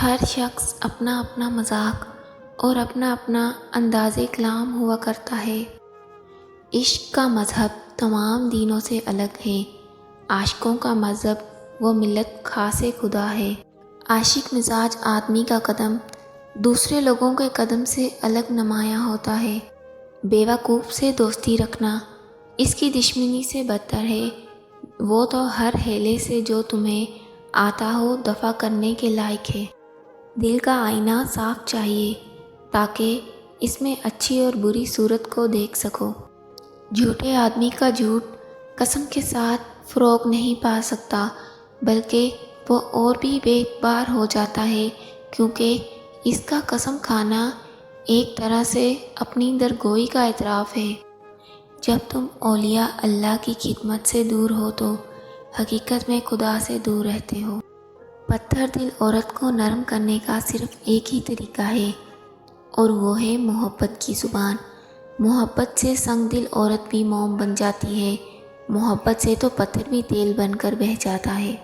ہر شخص اپنا اپنا مذاق اور اپنا اپنا انداز کلام ہوا کرتا ہے۔ عشق کا مذہب تمام دینوں سے الگ ہے۔ عاشقوں کا مذہب وہ ملت خاص خدا ہے۔ عاشق مزاج آدمی کا قدم دوسرے لوگوں کے قدم سے الگ نمایاں ہوتا ہے۔ بیوقوف سے دوستی رکھنا اس کی دشمنی سے بدتر ہے۔ وہ تو ہر ہیلے سے جو تمہیں آتا ہو دفع کرنے کے لائق ہے۔ دل کا آئینہ صاف چاہیے تاکہ اس میں اچھی اور بری صورت کو دیکھ سکو۔ جھوٹے آدمی کا جھوٹ قسم کے ساتھ فروغ نہیں پا سکتا، بلکہ وہ اور بھی بے اعتبار ہو جاتا ہے، کیونکہ اس کا قسم کھانا ایک طرح سے اپنی درگوئی کا اعتراف ہے۔ جب تم اولیاء اللہ کی خدمت سے دور ہو تو حقیقت میں خدا سے دور رہتے ہو۔ پتھر دل عورت کو نرم کرنے کا صرف ایک ہی طریقہ ہے، اور وہ ہے محبت کی زبان۔ محبت سے سنگ دل عورت بھی موم بن جاتی ہے، محبت سے تو پتھر بھی تیل بن کر بہہ جاتا ہے۔